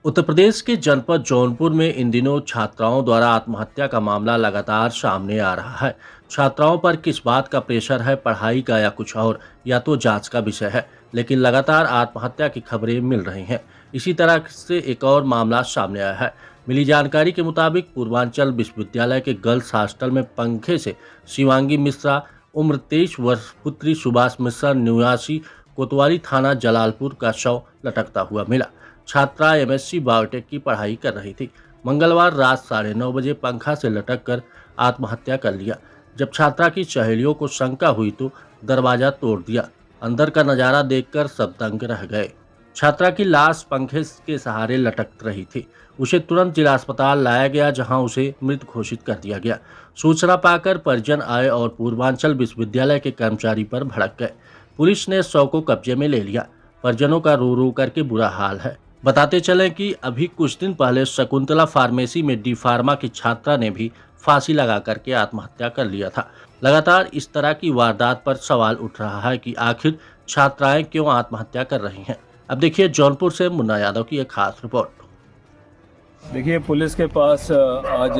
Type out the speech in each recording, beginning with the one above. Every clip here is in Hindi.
उत्तर प्रदेश के जनपद जौनपुर में इन दिनों छात्राओं द्वारा आत्महत्या का मामला लगातार सामने आ रहा है। छात्राओं पर किस बात का प्रेशर है, पढ़ाई का या कुछ और, या तो जांच का विषय है, लेकिन लगातार आत्महत्या की खबरें मिल रही हैं। इसी तरह से एक और मामला सामने आया है। मिली जानकारी के मुताबिक पूर्वांचल विश्वविद्यालय के गर्ल्स हॉस्टल में पंखे से शिवांगी मिश्रा उम्र 23 वर्ष पुत्री सुभाष मिश्रा निवासी कोतवाली थाना जलालपुर का शव लटकता हुआ मिला। छात्रा एमएससी बायोटेक की पढ़ाई कर रही थी। मंगलवार रात 9:30 बजे पंखा से लटक कर आत्महत्या कर लिया। जब छात्रा की सहेलियों को शंका हुई तो दरवाजा तोड़ दिया। अंदर का नजारा देखकर सब दंग रह गए। छात्रा की लाश पंखे के सहारे लटक रही थी। उसे तुरंत जिला अस्पताल लाया गया, जहां उसे मृत घोषित कर दिया गया। सूचना पाकर परिजन आए और पूर्वांचल विश्वविद्यालय के कर्मचारी पर भड़क गए। पुलिस ने शव को कब्जे में ले लिया। परिजनों का रो रो करके बुरा हाल है। बताते चलें कि अभी कुछ दिन पहले शकुंतला फार्मेसी में डी फार्मा की छात्रा ने भी फांसी लगा करके आत्महत्या कर लिया था। लगातार इस तरह की वारदात पर सवाल उठ रहा है कि आखिर छात्राएं क्यों आत्महत्या कर रही हैं। अब देखिए जौनपुर से मुन्ना यादव की एक खास रिपोर्ट। देखिए, पुलिस के पास आज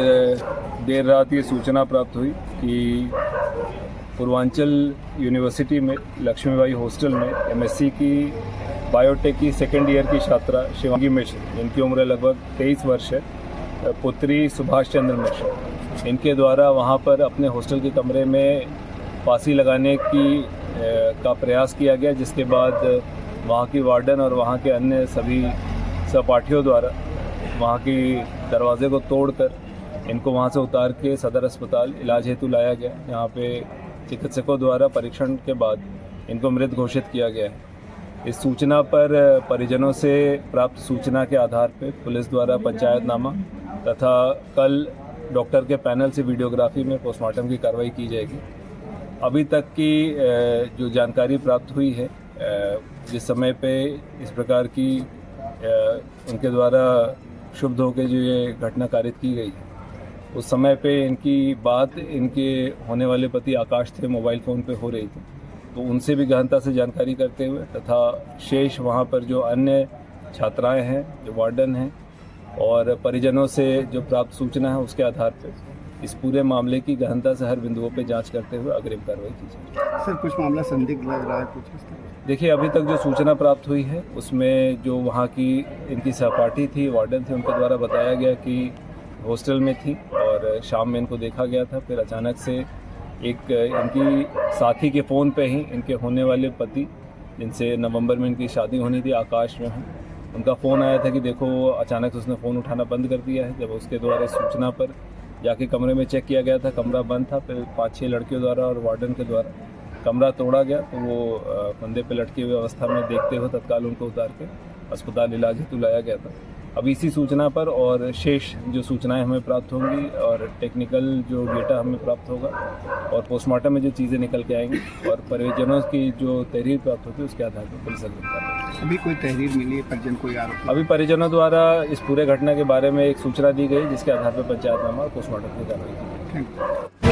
देर रात ये सूचना प्राप्त हुई कि पूर्वांचल यूनिवर्सिटी में लक्ष्मीबाई हॉस्टल में एमएससी की बायोटेक की सेकेंड ईयर की छात्रा शिवांगी मिश्र, जिनकी उम्र लगभग 23 वर्ष है, पुत्री सुभाष चंद्र मिश्र, इनके द्वारा वहां पर अपने हॉस्टल के कमरे में फांसी लगाने का प्रयास किया गया, जिसके बाद वहां की वार्डन और वहां के अन्य सभी सहपाठियों द्वारा वहां की दरवाजे को तोड़कर इनको वहां से उतार के सदर अस्पताल इलाज हेतु लाया गया। यहाँ पे चिकित्सकों द्वारा परीक्षण के बाद इनको मृत घोषित किया गया है। इस सूचना पर परिजनों से प्राप्त सूचना के आधार पर पुलिस द्वारा पंचायतनामा तथा कल डॉक्टर के पैनल से वीडियोग्राफी में पोस्टमार्टम की कार्रवाई की जाएगी। अभी तक की जो जानकारी प्राप्त हुई है, जिस समय पे इस प्रकार की उनके द्वारा शुभ होकर जो ये घटना कारित की गई है, उस समय पे इनकी बात इनके होने वाले पति आकाश थे मोबाइल फ़ोन पे हो रही थी, तो उनसे भी गहनता से जानकारी करते हुए तथा शेष वहाँ पर जो अन्य छात्राएं हैं, जो वार्डन हैं और परिजनों से जो प्राप्त सूचना है, उसके आधार पर इस पूरे मामले की गहनता से हर बिंदुओं पे जांच करते हुए अग्रिम कार्रवाई की जाएगी। सर, कुछ मामला संदिग्ध लग रहा है कुछ? देखिए, अभी तक जो सूचना प्राप्त हुई है उसमें जो वहाँ की इनकी सहपाठी थी, वार्डन थी, उनके द्वारा बताया गया कि हॉस्टल में थी और शाम में इनको देखा गया था। फिर अचानक से एक इनकी साथी के फ़ोन पे ही इनके होने वाले पति, जिनसे नवंबर में इनकी शादी होनी थी, आकाश जो हैं, उनका फ़ोन आया था कि देखो, अचानक से उसने फ़ोन उठाना बंद कर दिया है। जब उसके द्वारा सूचना पर जाके कमरे में चेक किया गया था, कमरा बंद था। फिर 5-6 लड़कियों द्वारा और वार्डन के द्वारा कमरा तोड़ा गया, तो वो फंदे पे लटके हुए अवस्था में देखते हुए तत्काल उनको उतार के अस्पताल इलाज हेतु लाया गया था। अब इसी सूचना पर और शेष जो सूचनाएं हमें प्राप्त होंगी और टेक्निकल जो डेटा हमें प्राप्त होगा और पोस्टमार्टम में जो चीज़ें निकल के आएंगी और परिजनों की जो तहरीर प्राप्त होगी, उसके आधार पर पुलिस अग्रिम कार्रवाई। अभी कोई तहरीर मिली है? परिजन कोई आरोप? अभी परिजनों द्वारा इस पूरे घटना के बारे में एक सूचना दी गई, जिसके आधार पर पंचायतनामा और पोस्टमार्टम की कार्रवाई की गई।